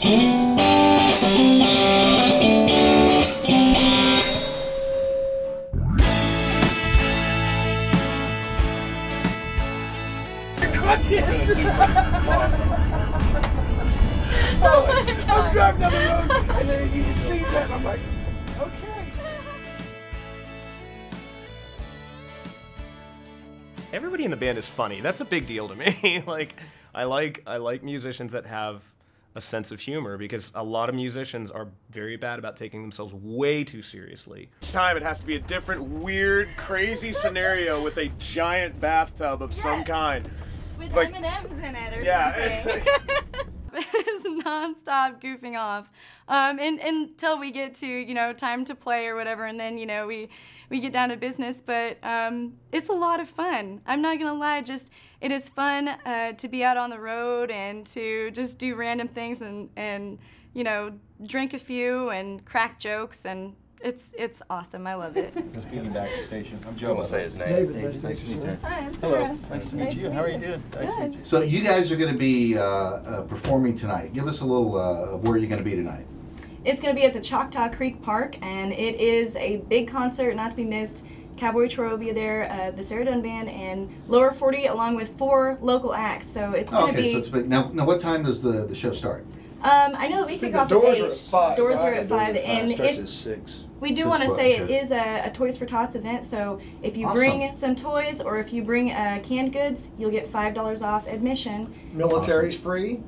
I'm driving down the road, and then you just see that, and I'm like, okay. Everybody in the band is funny. That's a big deal to me. Like, I like musicians that have a sense of humor, because a lot of musicians are very bad about taking themselves way too seriously. Each time it has to be a different, weird, crazy scenario with a giant bathtub of some kind. With like, M&Ms in it or something. It's non-stop goofing off until we get to, you know, time to play or whatever, and then, you know, we get down to business. But it's a lot of fun. I'm not gonna lie, it is fun to be out on the road and to just do random things and you know, drink a few and crack jokes, and it's awesome. I love it. Speaking back to the station, I'm Joe. I'll say his name. David, nice to meet you. Hi, I'm Hello, Sarah. nice to meet you. How are you doing? Nice to meet you. So you guys are going to be performing tonight. Give us a little of where you're going to be tonight. It's going to be at the Choctaw Creek Park, and it is a big concert, not to be missed. Cowboy Troy will be there, the Sarah Dunn Band, and Lower 40, along with 4 local acts. So it's going to be... So it's big. Now what time does the show start? I know that we kick off at 8. Doors are at 5. Doors are at 5, and Starts if at 6. we do 6 want to o'clock, say it okay. is a Toys for Tots event, so if you Awesome. bring some toys or if you bring canned goods, you'll get $5 off admission. Military's free,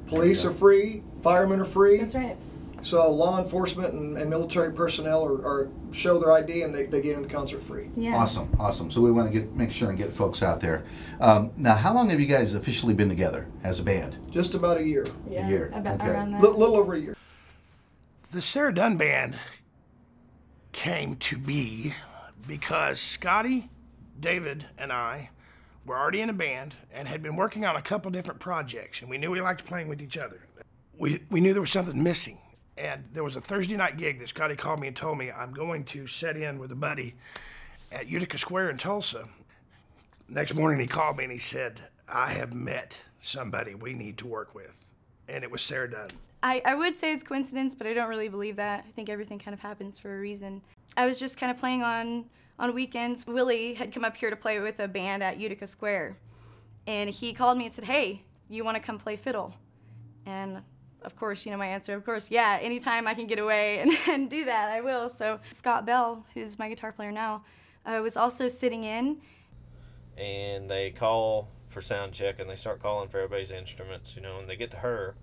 police are free, firemen are free. That's right. So law enforcement and military personnel are show their ID, and they get in the concert free. Yeah. Awesome. So we want to make sure and get folks out there. Now, how long have you guys officially been together as a band? Just about a year. Yeah, A year. about Okay. around that. Little over a year. The Sarah Dunn Band came to be because Scotty, David, and I were already in a band and had been working on a couple different projects, and we knew we liked playing with each other. We knew there was something missing, and there was a Thursday night gig that Scotty called me and told me, I'm going to set in with a buddy at Utica Square in Tulsa. Next morning he called me and he said, I have met somebody we need to work with, and it was Sarah Dunn. I would say it's coincidence, but I don't really believe that. I think everything kind of happens for a reason. I was just kind of playing on weekends. Willie had come up here to play with a band at Utica Square, and he called me and said, hey, you want to come play fiddle? And of course, you know my answer, of course, yeah, anytime I can get away and do that, I will. So Scott Bell, who's my guitar player now, was also sitting in. And they call for sound check, and they start calling for everybody's instruments, you know, and they get to her,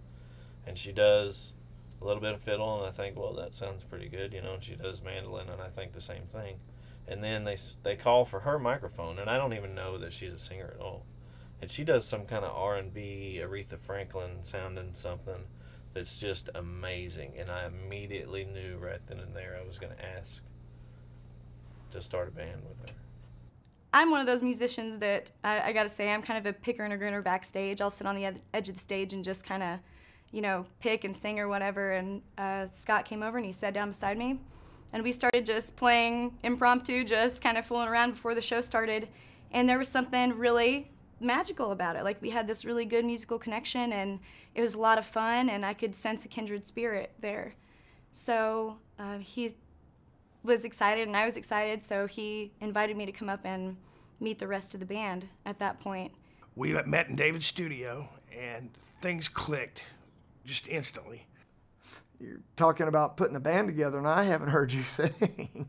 and she does a little bit of fiddle, and I think, well, that sounds pretty good, you know, and she does mandolin, and I think the same thing. And then they call for her microphone, and I don't even know that she's a singer at all. And she does some kind of R&B, Aretha Franklin sounding something that's just amazing, and I immediately knew right then and there I was going to ask to start a band with her. I'm one of those musicians that I gotta say, I'm kind of a picker and a grinner backstage. I'll sit on the edge of the stage and just kind of, you know, pick and sing or whatever. And Scott came over and he sat down beside me, and we started just playing impromptu, just kind of fooling around before the show started. And there was something really magical about it. Like, we had this really good musical connection, and it was a lot of fun, and I could sense a kindred spirit there. So he was excited and I was excited, so he invited me to come up and meet the rest of the band at that point. We met in David's studio, and things clicked just instantly. You're talking about putting a band together, and I haven't heard you saying,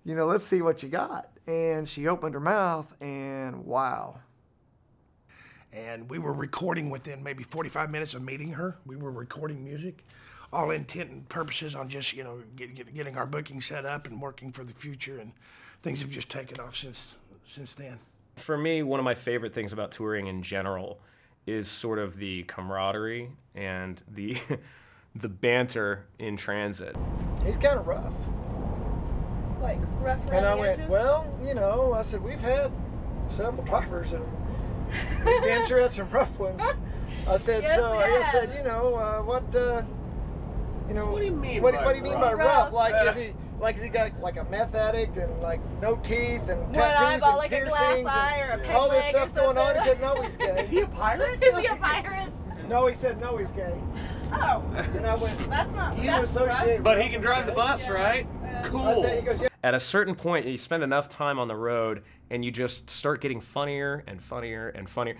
you know, let's see what you got. And she opened her mouth, and wow. And we were recording within maybe 45 minutes of meeting her. We were recording music, all intent and purposes on just, you know, getting our booking set up and working for the future, and things have just taken off since then. For me, one of my favorite things about touring in general is sort of the camaraderie and the the banter in transit. He's kind of rough. Like, rough around And I the went, edges? well, you know, I said, we've had several drivers, and we damn sure had some rough ones. I said, Yes, so we I just have. said, you know, you know, What do you mean what by do you mean by rough? rough? Like, is he got like a meth addict and like no teeth and One tattoos eyeball, and like a glass piercings eye or a and peg all this leg or stuff going on? He something. said, no, he's gay. Is he a pirate? Is he a pirate? No, he said, no, he's gay. Oh. And I went, That's not. you That's associate. But he can drive the bus, right? I Cool. said, he goes, yeah. At a certain point, you spend enough time on the road, and you just start getting funnier and funnier and funnier.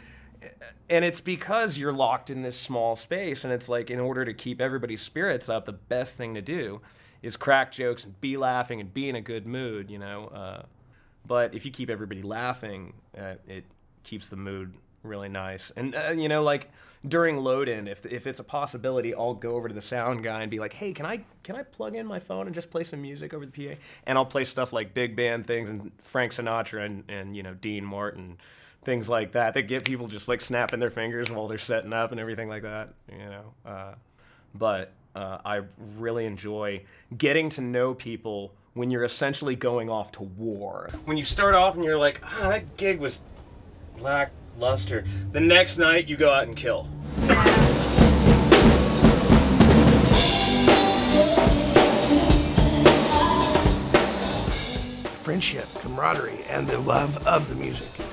And it's because you're locked in this small space, and it's like, in order to keep everybody's spirits up, the best thing to do is crack jokes and be laughing and be in a good mood, you know. But if you keep everybody laughing, it keeps the mood really nice. And you know, like during load-in, if it's a possibility, I'll go over to the sound guy and be like, hey, can I plug in my phone and just play some music over the PA? And I'll play stuff like big band things and Frank Sinatra and you know, Dean Martin, things like that get people just like snapping their fingers while they're setting up and everything like that, you know. But I really enjoy getting to know people when you're essentially going off to war. When you start off and you're like, that gig was lackluster. The next night you go out and kill. Friendship, camaraderie, and the love of the music.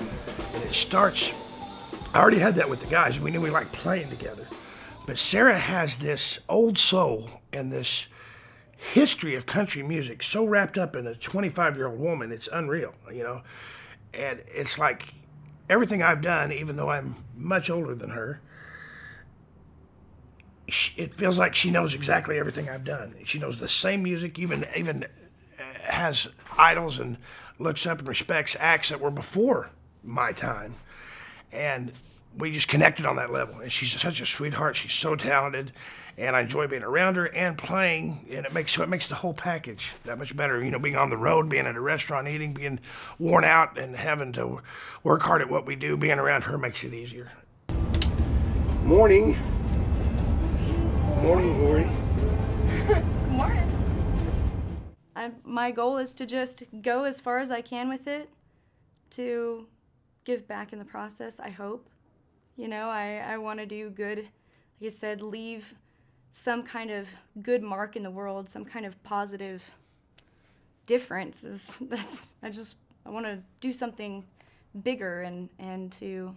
And it starts, I already had that with the guys. We knew we liked playing together. But Sarah has this old soul and this history of country music so wrapped up in a 25-year-old woman, it's unreal, you know? And it's like everything I've done, even though I'm much older than her, it feels like she knows exactly everything I've done. She knows the same music, even has idols and looks up and respects acts that were before my time. And we just connected on that level. And she's such a sweetheart. She's so talented. And I enjoy being around her and playing. And it makes the whole package that much better. You know, being on the road, being at a restaurant, eating, being worn out, and having to work hard at what we do, being around her makes it easier. Morning. Morning, Lori. Morning. My goal is to just go as far as I can with it, to give back in the process, I hope. You know, I want to do good, like I said, leave some kind of good mark in the world, some kind of positive difference. I want to do something bigger and to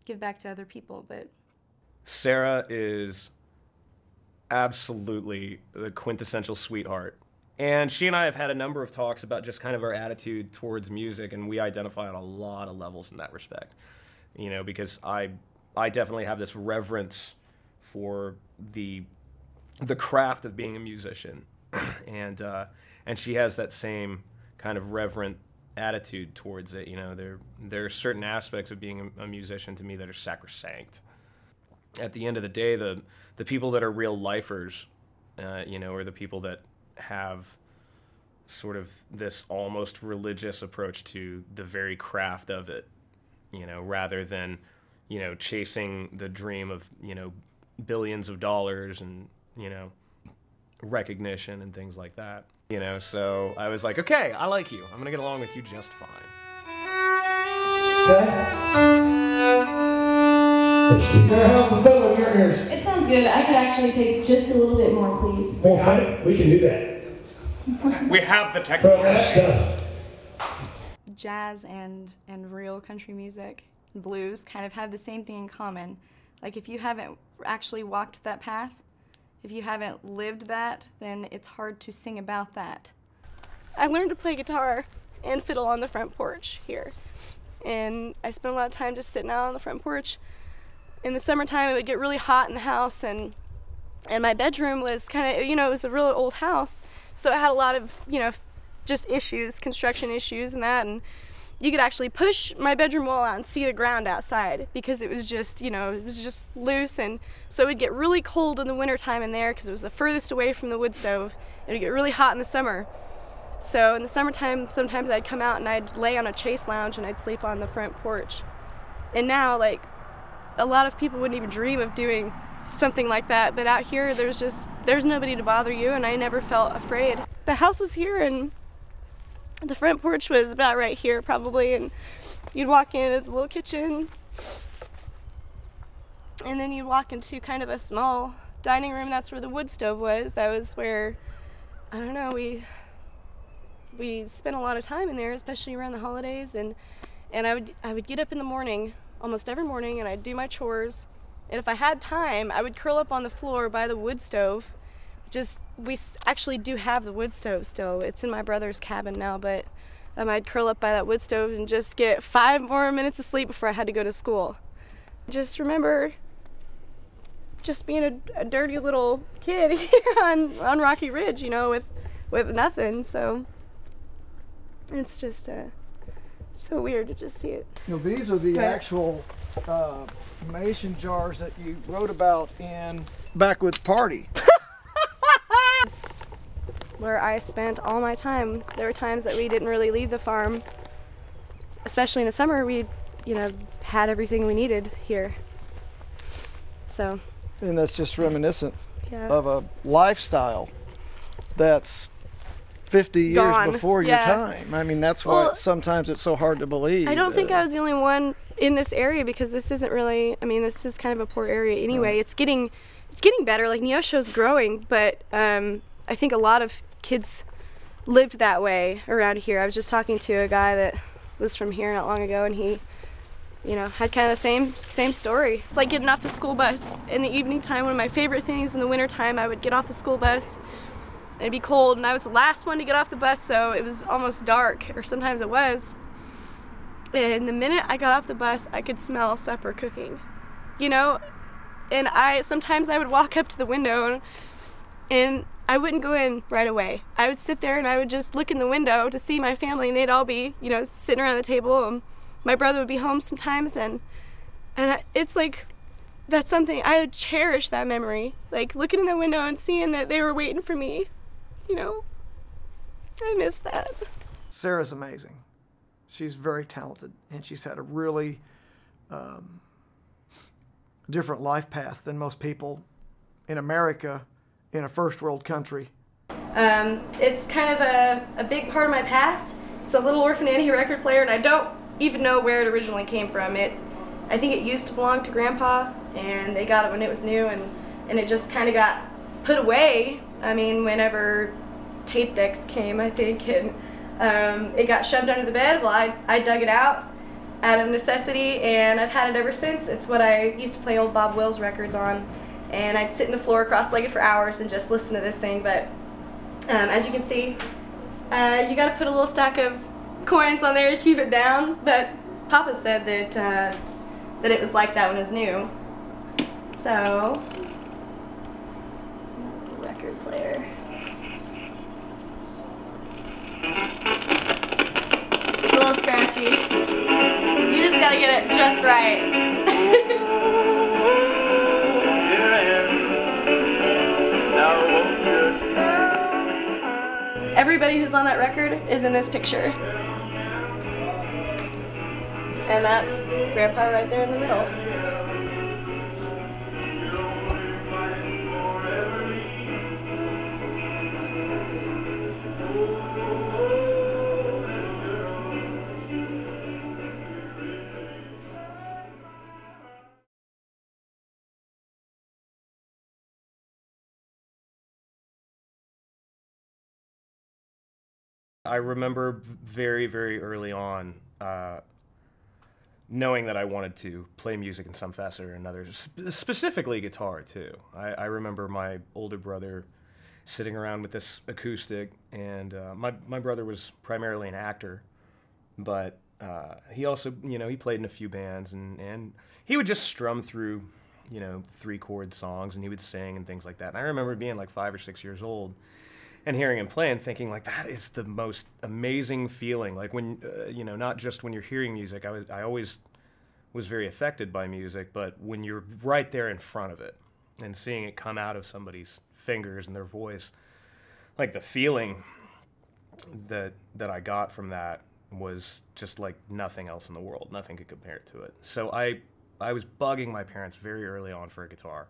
give back to other people. But Sarah is absolutely the quintessential sweetheart. And she and I have had a number of talks about just kind of our attitude towards music, and we identify on a lot of levels in that respect. You know, because I definitely have this reverence for the craft of being a musician, and she has that same kind of reverent attitude towards it. You know, there are certain aspects of being a musician to me that are sacrosanct. At the end of the day, the people that are real lifers, you know, are the people that have sort of this almost religious approach to the very craft of it, you know, rather than, you know, chasing the dream of, you know, billions of dollars and, you know, recognition and things like that. You know, so I was like, okay, I like you. I'm gonna get along with you just fine. Sarah, how's the fellow in your ears? It sounds good. I could actually take just a little bit more, please. Well, we can do that. We have the technical. Bro, that stuff. jazz and real country music, blues, kind of have the same thing in common. Like if you haven't actually walked that path, if you haven't lived that, then it's hard to sing about that. I learned to play guitar and fiddle on the front porch here. And I spent a lot of time just sitting out on the front porch. In the summertime, it would get really hot in the house, and my bedroom was kind of, you know, it was a real old house, so it had a lot of, you know, just issues, construction issues and that, and you could actually push my bedroom wall out and see the ground outside because it was just, you know, it was just loose, and so it would get really cold in the wintertime in there because it was the furthest away from the wood stove. It would get really hot in the summer. So in the summertime, sometimes I'd come out and I'd lay on a chase lounge and I'd sleep on the front porch. And now, like, a lot of people wouldn't even dream of doing something like that, but out here there's nobody to bother you, and I never felt afraid. The house was here and the front porch was about right here probably, and you'd walk in, it's a little kitchen, and then you'd walk into kind of a small dining room. That's where the wood stove was. That was where, I don't know, we spent a lot of time in there, especially around the holidays, and I would get up in the morning, almost every morning, and I'd do my chores, And if I had time, I would curl up on the floor by the wood stove. Actually do have the wood stove still. It's in my brother's cabin now, but I'd curl up by that wood stove and just get 5 more minutes of sleep before I had to go to school. Just remember just being a dirty little kid here on Rocky Ridge, you know, with nothing. So it's just so weird to just see it. You know, these are the actual mason jars that you wrote about in Backwoods Party. Where I spent all my time. There were times that we didn't really leave the farm, especially in the summer. We, you know, had everything we needed here. So. And that's just reminiscent Yeah. of a lifestyle that's 50 years Gone. before your time. I mean, that's why sometimes it's so hard to believe. I don't think I was the only one in this area, because this isn't really, I mean, this is kind of a poor area anyway. Right. It's getting better. Like, Neosho's growing, but I think a lot of kids lived that way around here. I was just talking to a guy that was from here not long ago, and he, you know, had kind of the same story. It's like getting off the school bus in the evening time. One of my favorite things in the winter time, I would get off the school bus. It'd be cold, and I was the last one to get off the bus, so it was almost dark, or sometimes it was. And the minute I got off the bus, I could smell supper cooking, you know? And sometimes I would walk up to the window, and I wouldn't go in right away. I would sit there and I would just look in the window to see my family, and they'd all be, you know, sitting around the table, and my brother would be home sometimes, and it's like, that's something, I cherish that memory. Like, looking in the window and seeing that they were waiting for me, you know, I miss that. Sarah's amazing. She's very talented, and she's had a really different life path than most people in America, in a first world country. It's kind of a big part of my past. It's a little orphan Annie record player, and I don't even know where it originally came from. I think it used to belong to Grandpa, and they got it when it was new, and it just kind of got put away. I mean, whenever tape decks came, I think, and it got shoved under the bed. Well, I dug it out of necessity, and I've had it ever since. It's what I used to play old Bob Wills records on, and I'd sit in the floor cross-legged for hours and just listen to this thing. But as you can see, you got to put a little stack of coins on there to keep it down. But Papa said that it was like that when it was new. So, here's my little record player. It's a little scratchy. You just gotta get it just right. Everybody who's on that record is in this picture. And that's Grandpa right there in the middle. I remember very, very early on knowing that I wanted to play music in some facet or another, specifically guitar too. I remember my older brother sitting around with this acoustic, and my brother was primarily an actor, but he also, you know, he played in a few bands, and he would just strum through, you know, 3-chord songs, and he would sing and things like that. And I remember being like 5 or 6 years old and hearing him play and thinking, like, that is the most amazing feeling. Like, when, you know, not just when you're hearing music, I always was very affected by music, but when you're right there in front of it and seeing it come out of somebody's fingers and their voice, like, the feeling that I got from that was just like nothing else in the world. Nothing could compare to it. So I was bugging my parents very early on for a guitar.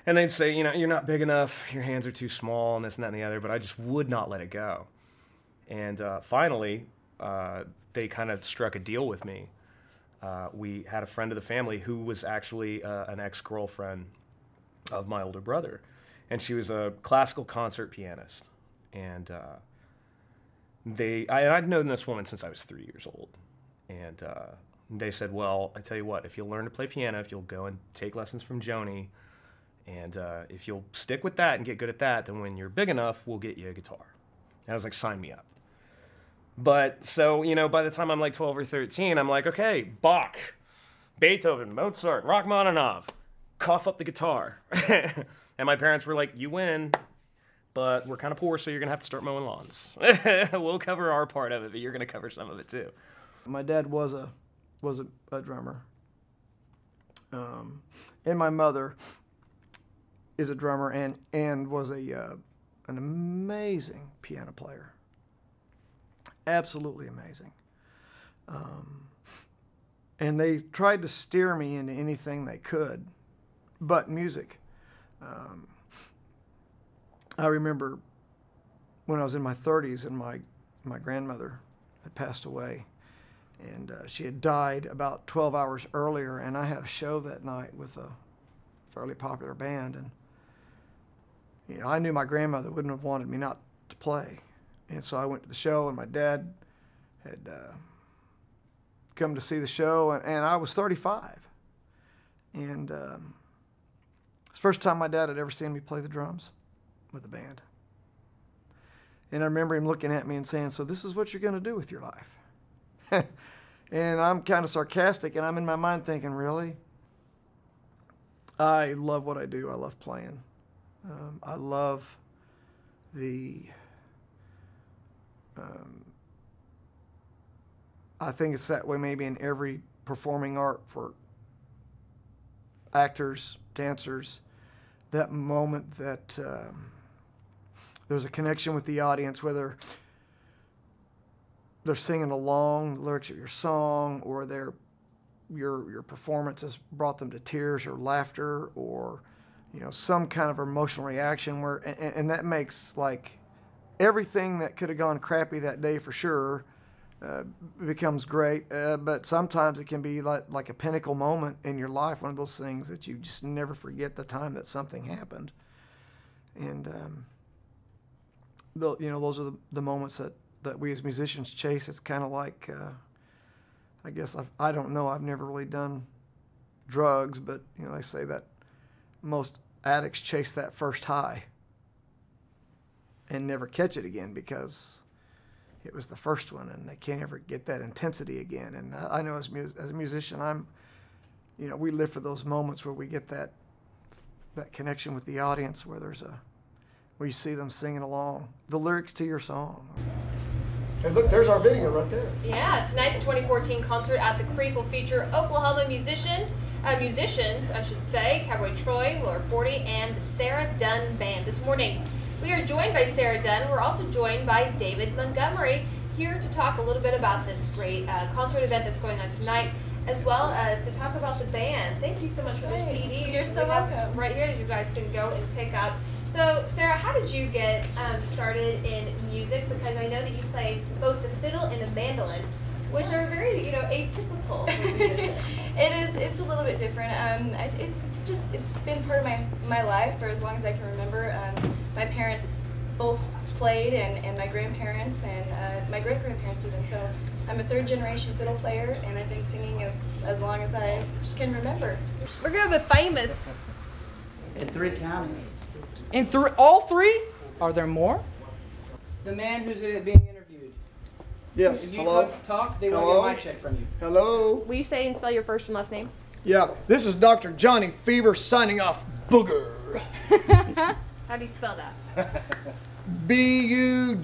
And they'd say, you know, you're not big enough, your hands are too small, and this and that and the other, but I just would not let it go. And finally, they kind of struck a deal with me. We had a friend of the family who was actually an ex-girlfriend of my older brother, and she was a classical concert pianist. And I'd known this woman since I was 3 years old, and they said, well, I tell you what, if you'll learn to play piano, if you'll go and take lessons from Joni, and if you'll stick with that and get good at that, then when you're big enough, we'll get you a guitar. And I was like, sign me up. But so, you know, by the time I'm like 12 or 13, I'm like, okay, Bach, Beethoven, Mozart, Rachmaninoff, cough up the guitar. And my parents were like, you win, but we're kind of poor, so you're going to have to start mowing lawns. We'll cover our part of it, but you're going to cover some of it too. My dad was a drummer. And my mother is a drummer and was an amazing piano player. Absolutely amazing. And they tried to steer me into anything they could, but music. I remember when I was in my 30s and my grandmother had passed away, and she had died about 12 hours earlier, and I had a show that night with a fairly popular band, and you know, I knew my grandmother wouldn't have wanted me not to play. And so I went to the show, and my dad had come to see the show, and I was 35. And it's the first time my dad had ever seen me play the drums with the band. And I remember him looking at me and saying, so this is what you're going to do with your life. And I'm kind of sarcastic, and I'm in my mind thinking, really? I love what I do. I love playing. I love the... I think it's that way maybe in every performing art for actors, dancers, that moment that there's a connection with the audience, whether they're singing along the lyrics of your song, or your performance has brought them to tears or laughter, or you know, some kind of emotional reaction where, and that makes like everything that could have gone crappy that day for sure becomes great, but sometimes it can be like a pinnacle moment in your life, one of those things that you just never forget the time that something happened. And you know, those are the moments that we as musicians chase. It's kind of like, I guess I don't know, I've never really done drugs, but you know, they say that most addicts chase that first high and never catch it again because it was the first one, and they can't ever get that intensity again. And I know as a musician, you know, we live for those moments where we get that connection with the audience, where where you see them singing along the lyrics to your song. And look, there's our video right there. Yeah, tonight the 2014 concert at the Creek will feature Oklahoma musicians, I should say, Cowboy Troy, Lower 40, and the Sarah Dunn Band. This morning, we are joined by Sarah Dunn. We're also joined by David Montgomery, here to talk a little bit about this great concert event that's going on tonight, as well as to talk about the band. Thank you so much for the CD. You're so welcome. Right here that you guys can go and pick up. So, Sarah, how did you get started in music? Because I know that you play both the fiddle and the mandolin, which are very, you know, atypical. It's a little bit different. It's been part of my life for as long as I can remember. My parents both played, and my grandparents and my great-grandparents even. So I'm a third-generation fiddle player, and I've been singing as long as I can remember. We're going to be famous. In 3 counties. In all 3? Are there more? The man who's being interviewed. Yes, if you hello? talk, they will get my check from you. Hello? Will you say and spell your first and last name? Yeah, this is Dr. Johnny Fever signing off. Booger. How do you spell that? Bugger.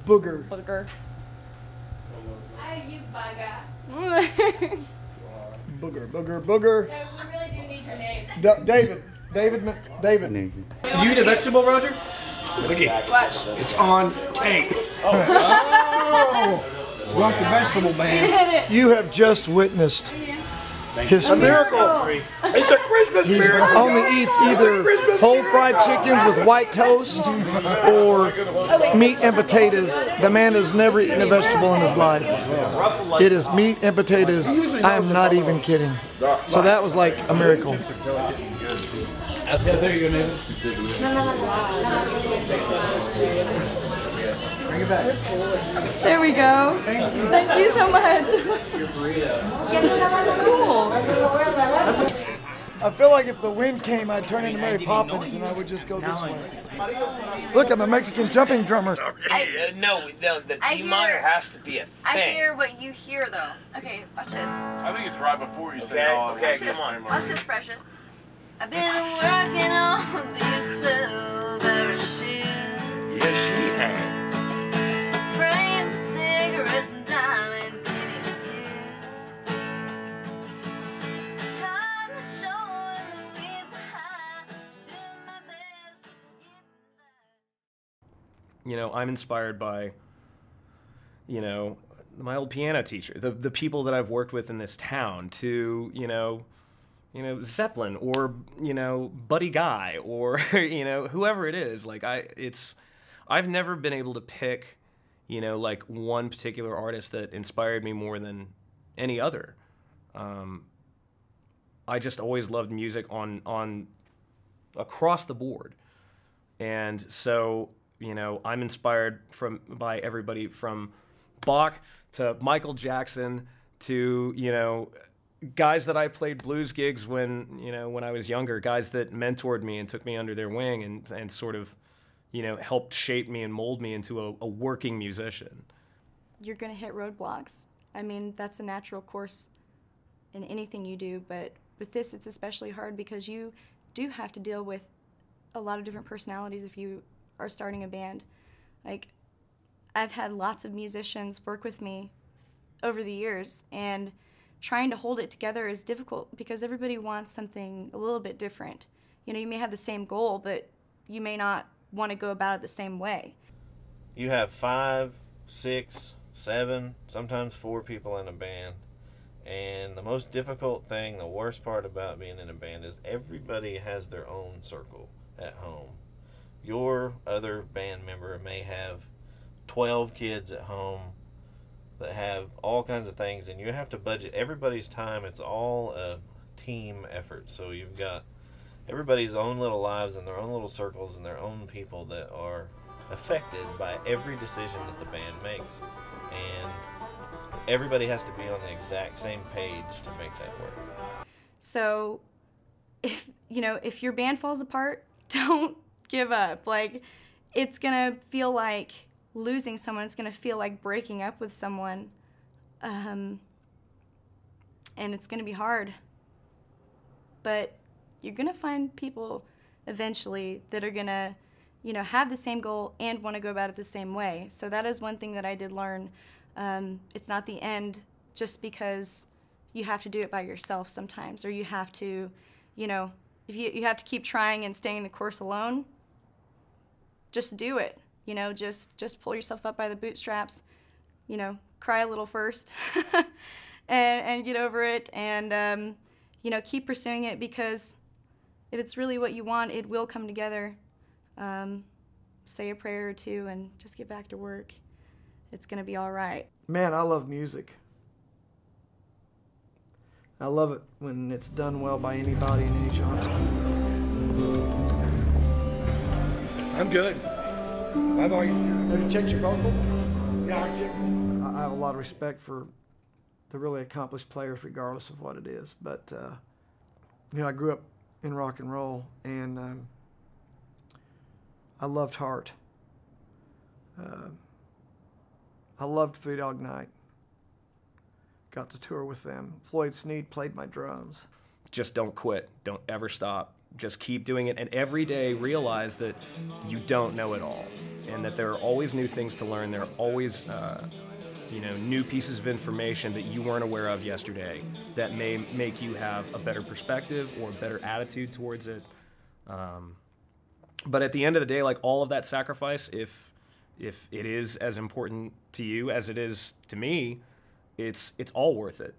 Booger. Booger. You bugger. Booger, booger, booger. No, we really do need your name. David. You eat a vegetable, Roger? Look at Watch. it's on tape. Oh! Brought the vegetable man. You have just witnessed history. A miracle. It's a Christmas He miracle. only eats either whole fried chickens with white toast or meat and potatoes. The man has never eaten a vegetable in his life. It is meat and potatoes. I am not even kidding. So that was like a miracle. Yeah, there you go, Nathan. Bring it back. There we go. Thank you so much. Your burrito. Cool. I feel like if the wind came, I'd turn into Mary Poppins and I would just go this way. Look, I'm a Mexican jumping drummer. No, the D minor has to be a thing. I hear what you hear, though. Okay, watch this. I think it's right before you say all Okay, come on. Watch this, Precious. I've been working on these 12-hour shifts. Yes, she has. Praying for cigarettes and diamond penny tears. On the shore and the winds are high, doing my best to get You know, I'm inspired by, you know, my old piano teacher, the people that I've worked with in this town, to, you know, Zeppelin, or, you know, Buddy Guy, or, you know, whoever it is. Like, I've never been able to pick, you know, like one particular artist that inspired me more than any other. I just always loved music on across the board. And so, you know, I'm inspired by everybody from Bach to Michael Jackson to, you know, guys that I played blues gigs when I was younger, guys that mentored me and took me under their wing and sort of, you know, helped shape me and mold me into a working musician. You're going to hit roadblocks. I mean, that's a natural course in anything you do, but with this it's especially hard because you do have to deal with a lot of different personalities if you are starting a band. Like, I've had lots of musicians work with me over the years, and trying to hold it together is difficult because everybody wants something a little bit different. You know, you may have the same goal, but you may not want to go about it the same way. You have 5, 6, 7, sometimes 4 people in a band. And the most difficult thing, the worst part about being in a band is everybody has their own circle at home. Your other band member may have 12 kids at home that have all kinds of things, and you have to budget everybody's time. It's all a team effort. So you've got everybody's own little lives and their own little circles and their own people that are affected by every decision that the band makes. And everybody has to be on the exact same page to make that work. So if your band falls apart, don't give up. Like, it's gonna feel like losing someone. It's gonna feel like breaking up with someone, and it's gonna be hard. But you're gonna find people eventually that are gonna, have the same goal and want to go about it the same way. So that is one thing that I did learn. It's not the end just because you have to do it by yourself sometimes, or you have to, if you have to keep trying and staying the course alone, just do it. Just pull yourself up by the bootstraps, cry a little first and get over it, and, keep pursuing it, because if it's really what you want, it will come together. Say a prayer or two and just get back to work. It's going to be all right. Man, I love music. I love it when it's done well by anybody in any genre. I'm good. How about you? Have you checked your vocal? Yeah, I checked. I have a lot of respect for the really accomplished players, regardless of what it is. But, I grew up in rock and roll, and I loved Heart. I loved Three Dog Night. Got to tour with them. Floyd Sneed played my drums. Just don't quit. Don't ever stop. Just keep doing it, and every day realize that you don't know it all, and that there are always new things to learn. There are always, new pieces of information that you weren't aware of yesterday that may make you have a better perspective or a better attitude towards it. But at the end of the day, like, all of that sacrifice, if it is as important to you as it is to me, it's all worth it.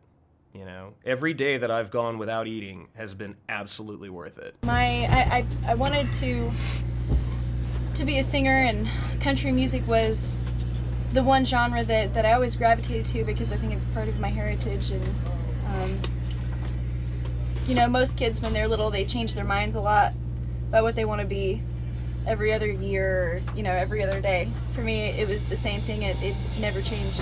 Every day that I've gone without eating has been absolutely worth it. I wanted to be a singer, and country music was the one genre that I always gravitated to because I think it's part of my heritage. And most kids when they're little, they change their minds a lot about what they want to be. every other year, or, you know, every other day. For me, it was the same thing. It never changed.